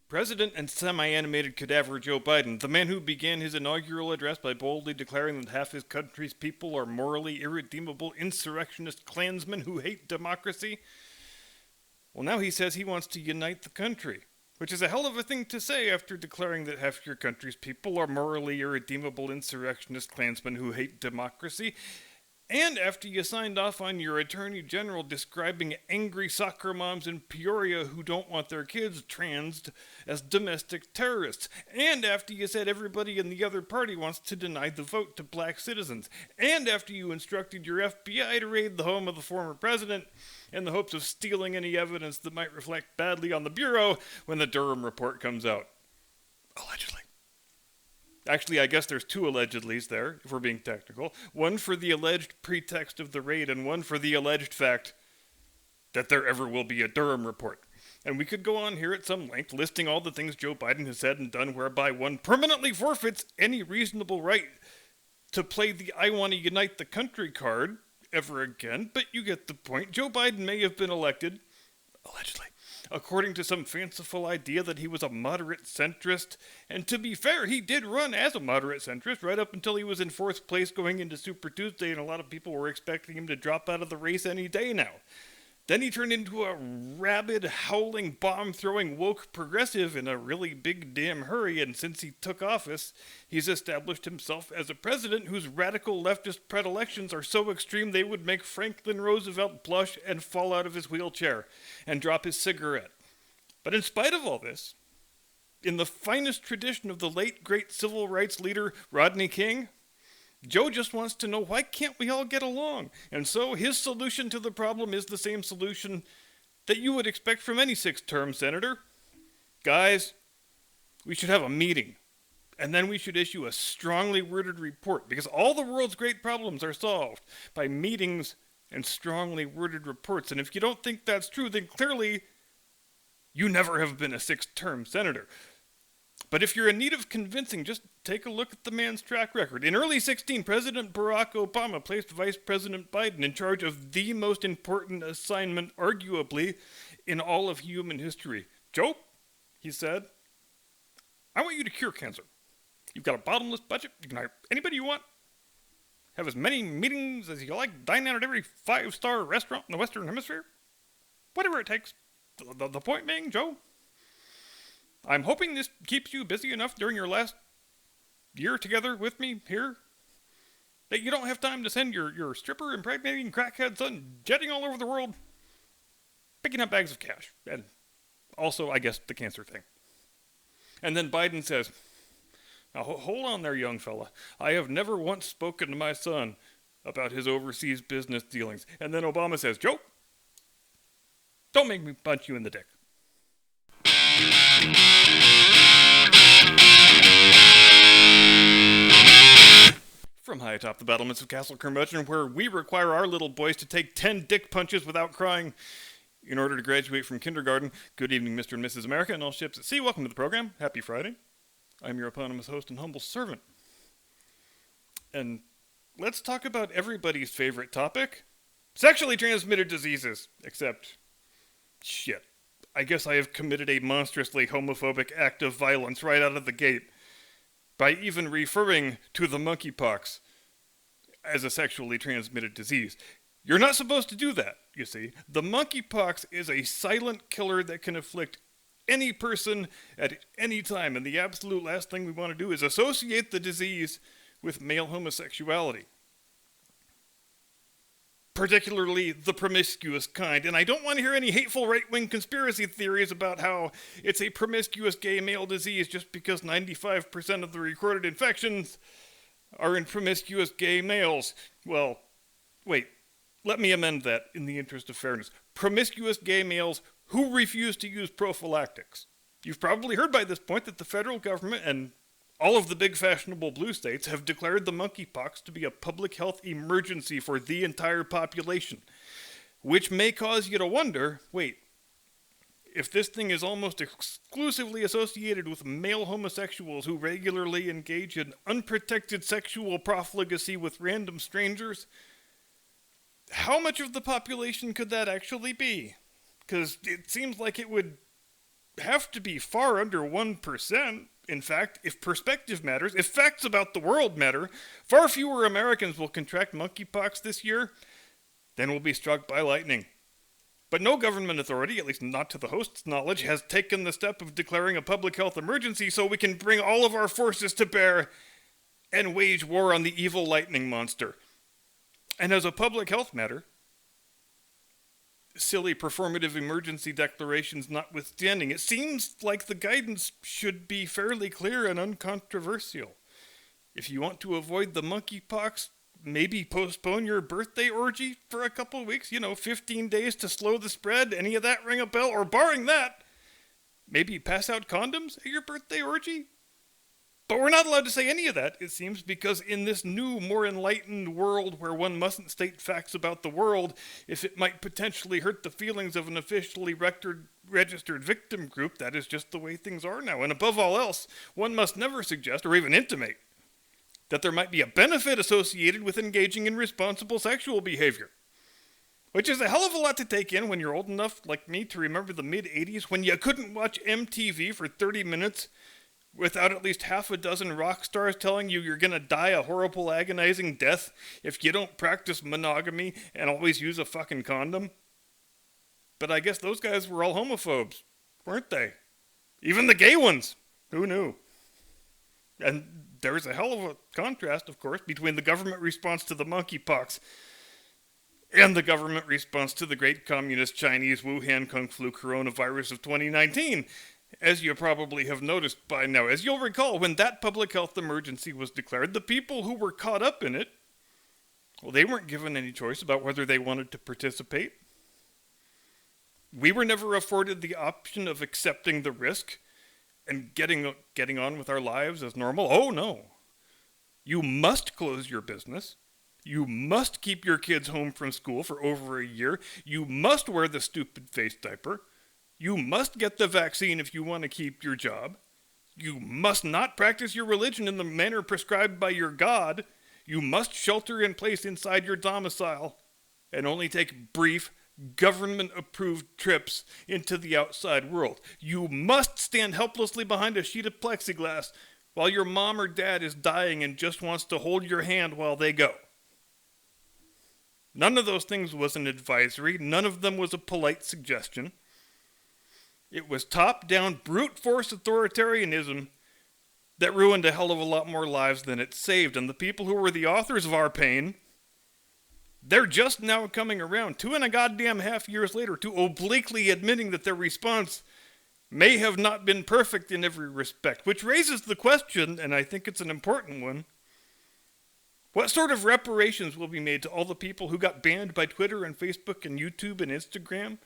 President and semi-animated cadaver Joe Biden, the man who began his inaugural address by boldly declaring that half his country's people are morally irredeemable insurrectionist Klansmen who hate democracy. Well, now he says he wants to unite the country, which is a hell of a thing to say after declaring that half your country's people are morally irredeemable insurrectionist Klansmen who hate democracy. And after you signed off on your attorney general describing angry soccer moms in Peoria who don't want their kids transed as domestic terrorists. And after you said everybody in the other party wants to deny the vote to black citizens. And after you instructed your FBI to raid the home of the former president in the hopes of stealing any evidence that might reflect badly on the Bureau when the Durham report comes out. Allegedly. Actually, I guess there's two allegedlys there, if we're being technical. One for the alleged pretext of the raid, and one for the alleged fact that there ever will be a Durham report. And we could go on here at some length, listing all the things Joe Biden has said and done whereby one permanently forfeits any reasonable right to play the I want to unite the country card ever again, but you get the point. Joe Biden may have been elected, allegedly, according to some fanciful idea that he was a moderate centrist. And to be fair, he did run as a moderate centrist right up until he was in fourth place going into Super Tuesday, and a lot of people were expecting him to drop out of the race any day now. Then he turned into a rabid, howling, bomb-throwing woke progressive in a really big damn hurry, and since he took office, he's established himself as a president whose radical leftist predilections are so extreme they would make Franklin Roosevelt blush and fall out of his wheelchair and drop his cigarette. But in spite of all this, in the finest tradition of the late great civil rights leader Rodney King, Joe just wants to know, why can't we all get along? And so his solution to the problem is the same solution that you would expect from any sixth-term senator. Guys, we should have a meeting, and then we should issue a strongly worded report, because all the world's great problems are solved by meetings and strongly worded reports. And if you don't think that's true, then clearly you never have been a sixth-term senator. But if you're in need of convincing, just take a look at the man's track record. In early 2016, President Barack Obama placed Vice President Biden in charge of the most important assignment, arguably, in all of human history. Joe, he said, I want you to cure cancer. You've got a bottomless budget. You can hire anybody you want. Have as many meetings as you like. Dine out at every five-star restaurant in the Western Hemisphere. Whatever it takes. The point being, Joe, I'm hoping this keeps you busy enough during your last year together with me here that you don't have time to send your stripper impregnating crackhead son jetting all over the world picking up bags of cash. And also, I guess, the cancer thing. And then Biden says, now hold on there, young fella. I have never once spoken to my son about his overseas business dealings. And then Obama says, Joe, don't make me punch you in the dick. From high atop the battlements of Castle Curmudgeon, where we require our little boys to take 10 dick punches without crying in order to graduate from kindergarten. Good evening, Mr. and Mrs. America and all ships at sea. Welcome to the program. Happy Friday. I'm your eponymous host and humble servant. And let's talk about everybody's favorite topic, sexually transmitted diseases. Except, shit. I guess I have committed a monstrously homophobic act of violence right out of the gate by even referring to the monkeypox as a sexually transmitted disease. You're not supposed to do that, you see. The monkeypox is a silent killer that can afflict any person at any time, and the absolute last thing we want to do is associate the disease with male homosexuality. Particularly the promiscuous kind. And I don't want to hear any hateful right-wing conspiracy theories about how it's a promiscuous gay male disease just because 95% of the recorded infections are in promiscuous gay males. Well, wait, let me amend that in the interest of fairness. Promiscuous gay males who refuse to use prophylactics. You've probably heard by this point that the federal government and all of the big fashionable blue states have declared the monkeypox to be a public health emergency for the entire population, which may cause you to wonder, wait, if this thing is almost exclusively associated with male homosexuals who regularly engage in unprotected sexual profligacy with random strangers, how much of the population could that actually be? Because it seems like it would have to be far under 1%. In fact, if perspective matters, if facts about the world matter, far fewer Americans will contract monkeypox this year than will be struck by lightning. But no government authority, at least not to the host's knowledge, has taken the step of declaring a public health emergency so we can bring all of our forces to bear and wage war on the evil lightning monster. And as a public health matter, silly performative emergency declarations notwithstanding, it seems like the guidance should be fairly clear and uncontroversial. If you want to avoid the monkeypox, maybe postpone your birthday orgy for a couple weeks, 15 days to slow the spread, any of that ring a bell? Or barring that, maybe pass out condoms at your birthday orgy? But we're not allowed to say any of that, it seems, because in this new, more enlightened world where one mustn't state facts about the world if it might potentially hurt the feelings of an officially registered victim group, that is just the way things are now. And above all else, one must never suggest or even intimate that there might be a benefit associated with engaging in responsible sexual behavior. Which is a hell of a lot to take in when you're old enough, like me, to remember the mid-'80s when you couldn't watch MTV for 30 minutes without at least half a dozen rock stars telling you you're going to die a horrible, agonizing death if you don't practice monogamy and always use a fucking condom. But I guess those guys were all homophobes, weren't they? Even the gay ones. Who knew? And there's a hell of a contrast, of course, between the government response to the monkeypox and the government response to the great communist Chinese Wuhan Kung Flu coronavirus of 2019. As you probably have noticed by now. As you'll recall, when that public health emergency was declared, the people who were caught up in it, well, they weren't given any choice about whether they wanted to participate. We were never afforded the option of accepting the risk and getting on with our lives as normal. Oh, no. You must close your business. You must keep your kids home from school for over a year. You must wear the stupid face diaper. You must get the vaccine if you want to keep your job. You must not practice your religion in the manner prescribed by your God. You must shelter in place inside your domicile and only take brief, government-approved trips into the outside world. You must stand helplessly behind a sheet of plexiglass while your mom or dad is dying and just wants to hold your hand while they go. None of those things was an advisory. None of them was a polite suggestion. It was top-down, brute force authoritarianism that ruined a hell of a lot more lives than it saved. And the people who were the authors of our pain, they're just now coming around 2.5 years later to obliquely admitting that their response may have not been perfect in every respect. Which raises the question, and I think it's an important one, what sort of reparations will be made to all the people who got banned by Twitter and Facebook and YouTube and Instagram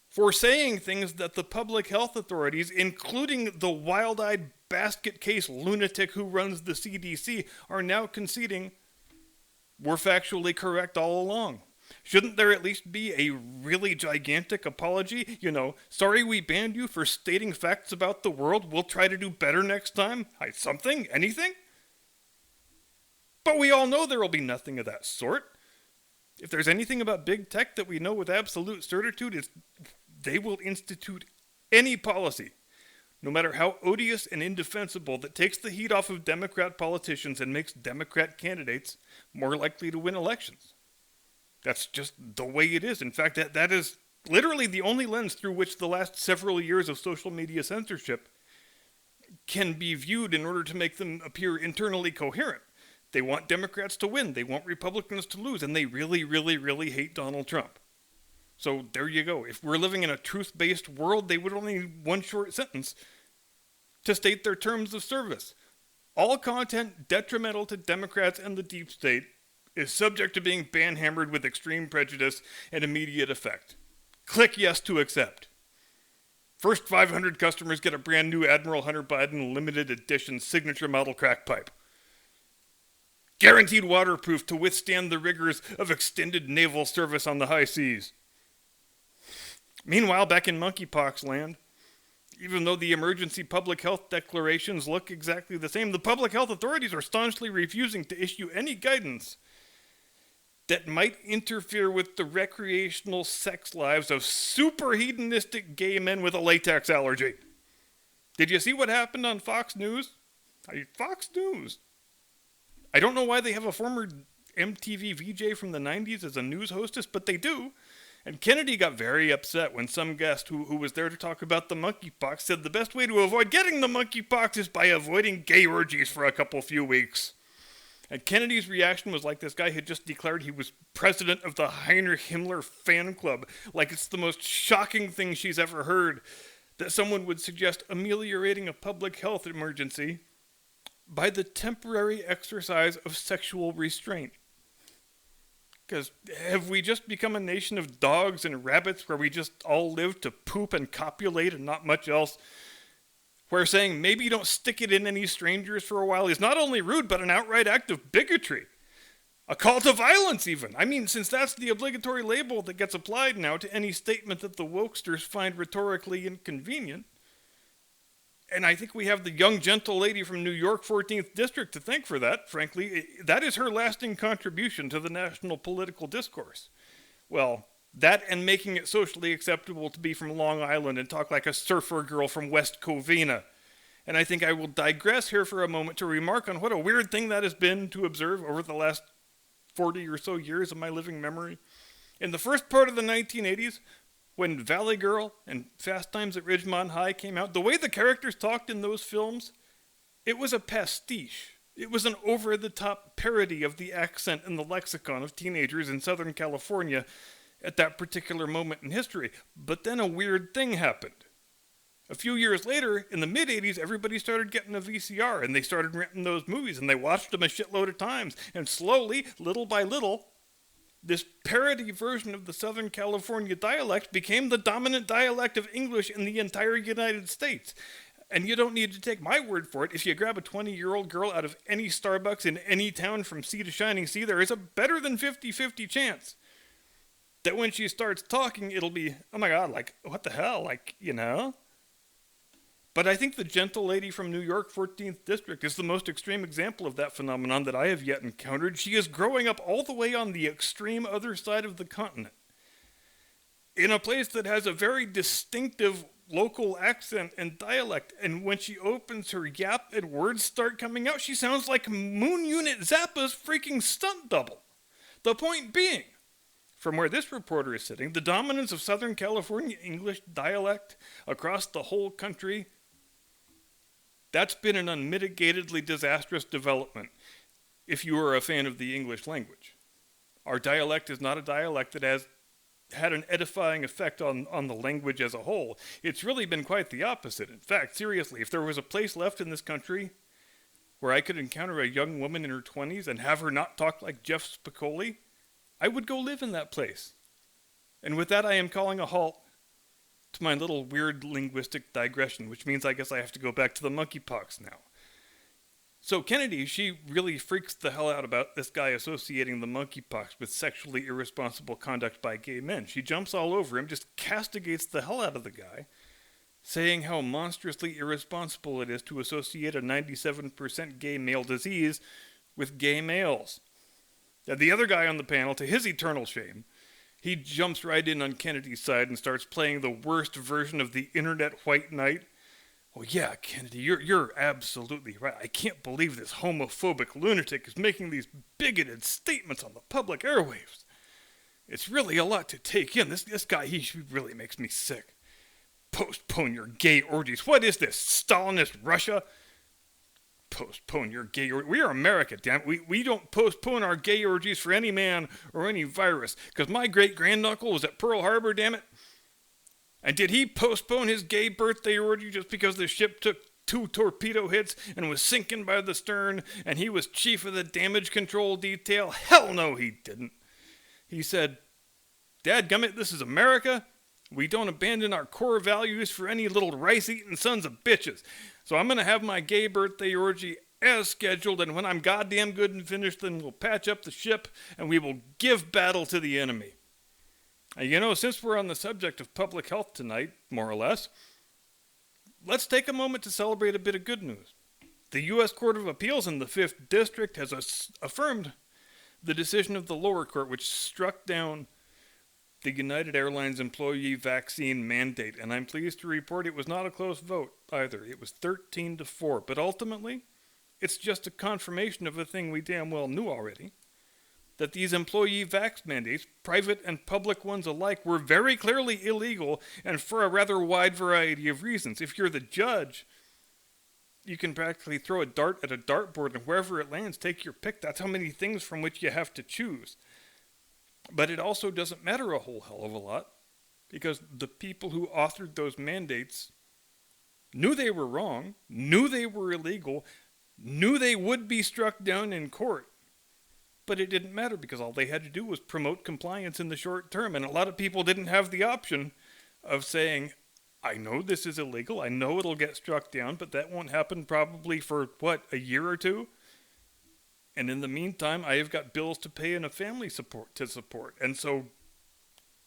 for saying things that the public health authorities, including the wild-eyed basket case lunatic who runs the CDC, are now conceding were factually correct all along? Shouldn't there at least be a really gigantic apology? Sorry we banned you for stating facts about the world. We'll try to do better next time. Something? Anything? But we all know there will be nothing of that sort. If there's anything about big tech that we know with absolute certitude, it's they will institute any policy, no matter how odious and indefensible, that takes the heat off of Democrat politicians and makes Democrat candidates more likely to win elections. That's just the way it is. In fact, that is literally the only lens through which the last several years of social media censorship can be viewed in order to make them appear internally coherent. They want Democrats to win, they want Republicans to lose, and they really, really, really hate Donald Trump. So there you go. If we're living in a truth-based world, they would only need one short sentence to state their terms of service. All content detrimental to Democrats and the deep state is subject to being ban-hammered with extreme prejudice and immediate effect. Click yes to accept. First 500 customers get a brand new Admiral Hunter Biden limited edition signature model crack pipe. Guaranteed waterproof to withstand the rigors of extended naval service on the high seas. Meanwhile, back in monkeypox land, even though the emergency public health declarations look exactly the same, the public health authorities are staunchly refusing to issue any guidance that might interfere with the recreational sex lives of super hedonistic gay men with a latex allergy. Did you see what happened on Fox News? Fox News. I don't know why they have a former MTV VJ from the 90s as a news hostess, but they do. And Kennedy got very upset when some guest who was there to talk about the monkeypox said the best way to avoid getting the monkeypox is by avoiding gay orgies for a few weeks. And Kennedy's reaction was like this guy had just declared he was president of the Heinrich Himmler fan club. Like it's the most shocking thing she's ever heard, that someone would suggest ameliorating a public health emergency by the temporary exercise of sexual restraint. Because have we just become a nation of dogs and rabbits where we just all live to poop and copulate and not much else? Where saying maybe don't stick it in any strangers for a while is not only rude, but an outright act of bigotry. A call to violence, even. I mean, since that's the obligatory label that gets applied now to any statement that the wokesters find rhetorically inconvenient. And I think we have the young, gentle lady from New York 14th District to thank for that, frankly. That is her lasting contribution to the national political discourse. Well, that and making it socially acceptable to be from Long Island and talk like a surfer girl from West Covina. And I think I will digress here for a moment to remark on what a weird thing that has been to observe over the last 40 or so years of my living memory. In the first part of the 1980s, when Valley Girl and Fast Times at Ridgemont High came out, the way the characters talked in those films, it was a pastiche. It was an over-the-top parody of the accent and the lexicon of teenagers in Southern California at that particular moment in history. But then a weird thing happened. A few years later, in the mid-80s, everybody started getting a VCR, and they started renting those movies, and they watched them a shitload of times. And slowly, little by little, this parody version of the Southern California dialect became the dominant dialect of English in the entire United States. And you don't need to take my word for it. If you grab a 20-year-old girl out of any Starbucks in any town from sea to shining sea, there is a better than 50-50 chance that when she starts talking, it'll be, oh my God, like, what the hell? Like, you know? But I think the gentle lady from New York 14th District is the most extreme example of that phenomenon that I have yet encountered. She is growing up all the way on the extreme other side of the continent, in a place that has a very distinctive local accent and dialect. And when she opens her yap and words start coming out, she sounds like Moon Unit Zappa's freaking stunt double. The point being, from where this reporter is sitting, the dominance of Southern California English dialect across the whole country, that's been an unmitigatedly disastrous development if you are a fan of the English language. Our dialect is not a dialect that has had an edifying effect on the language as a whole. It's really been quite the opposite. In fact, seriously, if there was a place left in this country where I could encounter a young woman in her 20s and have her not talk like Jeff Spicoli, I would go live in that place. And with that, I am calling a halt to my little weird linguistic digression, which means I guess I have to go back to the monkeypox now. So Kennedy, she really freaks the hell out about this guy associating the monkeypox with sexually irresponsible conduct by gay men. She jumps all over him, just castigates the hell out of the guy, saying how monstrously irresponsible it is to associate a 97% gay male disease with gay males. And the other guy on the panel, to his eternal shame, he jumps right in on Kennedy's side and starts playing the worst version of the internet white knight. Oh yeah, Kennedy, you're absolutely right. I can't believe this homophobic lunatic is making these bigoted statements on the public airwaves. It's really a lot to take in. This guy, he really makes me sick. Postpone your gay orgies. What is this, Stalinist Russia? Postpone your gay orgies. We are America, damn it. We don't postpone our gay orgies for any man or any virus. Because my great-granduncle was at Pearl Harbor, damn it. And did he postpone his gay birthday orgy just because the ship took 2 torpedo hits and was sinking by the stern and he was chief of the damage control detail? Hell no, he didn't. He said, "Dadgummit, this is America. We don't abandon our core values for any little rice-eating sons of bitches. So I'm going to have my gay birthday orgy as scheduled, and when I'm goddamn good and finished, then we'll patch up the ship and we will give battle to the enemy." And you know, since we're on the subject of public health tonight, more or less, let's take a moment to celebrate a bit of good news. The U.S. Court of Appeals in the 5th District has affirmed the decision of the lower court, which struck down the United Airlines employee vaccine mandate. And I'm pleased to report it was not a close vote either. It was 13-4. But ultimately, it's just a confirmation of a thing we damn well knew already, that these employee vax mandates, private and public ones alike, were very clearly illegal and for a rather wide variety of reasons. If you're the judge, you can practically throw a dart at a dartboard and wherever it lands, take your pick. That's how many things from which you have to choose. But it also doesn't matter a whole hell of a lot, because the people who authored those mandates knew they were wrong, knew they were illegal, knew they would be struck down in court. But it didn't matter because all they had to do was promote compliance in the short term. And a lot of people didn't have the option of saying, I know this is illegal, I know it'll get struck down, but that won't happen probably for, a year or two? And in the meantime, I have got bills to pay and a family to support. And so,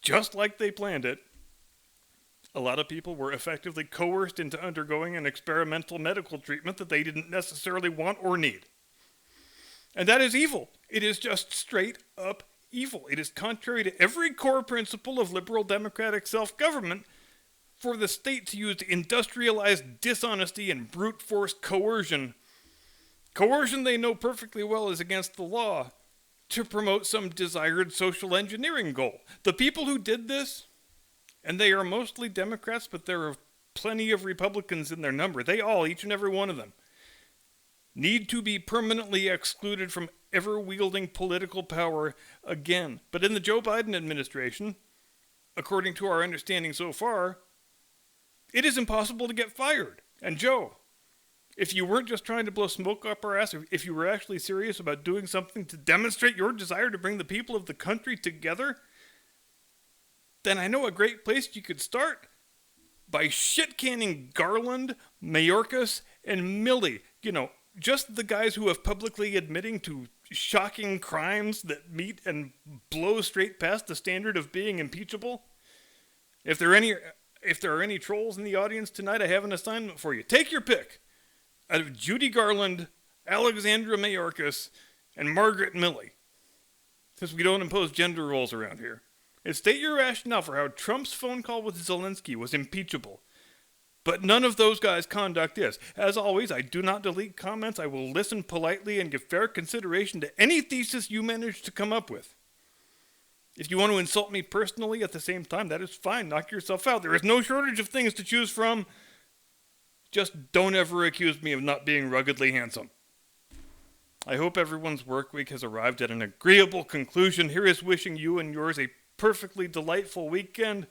just like they planned it, a lot of people were effectively coerced into undergoing an experimental medical treatment that they didn't necessarily want or need. And that is evil. It is just straight up evil. It is contrary to every core principle of liberal democratic self-government for the state to use industrialized dishonesty and brute force coercion they know perfectly well is against the law, to promote some desired social engineering goal. The people who did this, and they are mostly Democrats, but there are plenty of Republicans in their number, they all, each and every one of them, need to be permanently excluded from ever-wielding political power again. But in the Joe Biden administration, according to our understanding so far, it is impossible to get fired. And Joe, if you weren't just trying to blow smoke up our ass, if you were actually serious about doing something to demonstrate your desire to bring the people of the country together, then I know a great place you could start by shit-canning Garland, Mayorkas, and Milley. Just the guys who have publicly admitting to shocking crimes that meet and blow straight past the standard of being impeachable. If there are any trolls in the audience tonight, I have an assignment for you. Take your pick out of Judy Garland, Alexandra Mayorkas, and Margaret Milley, since we don't impose gender roles around here, and state your rationale for how Trump's phone call with Zelensky was impeachable. But none of those guys' conduct is. As always, I do not delete comments. I will listen politely and give fair consideration to any thesis you manage to come up with. If you want to insult me personally at the same time, that is fine. Knock yourself out. There is no shortage of things to choose from. Just don't ever accuse me of not being ruggedly handsome. I hope everyone's work week has arrived at an agreeable conclusion. Here is wishing you and yours a perfectly delightful weekend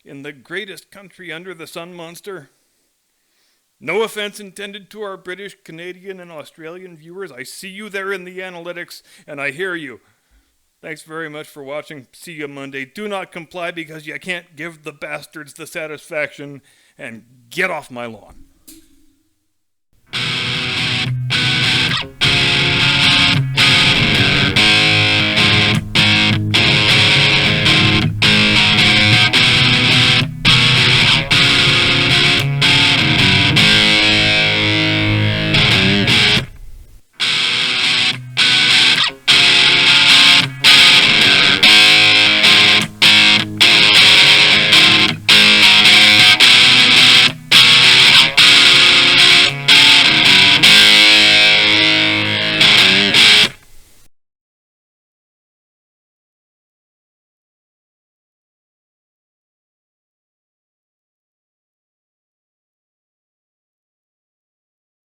in the greatest country under the sun, monster. No offense intended to our British, Canadian, and Australian viewers. I see you there in the analytics, and I hear you. Thanks very much for watching. See you Monday. Do not comply because you can't give the bastards the satisfaction, and get off my lawn.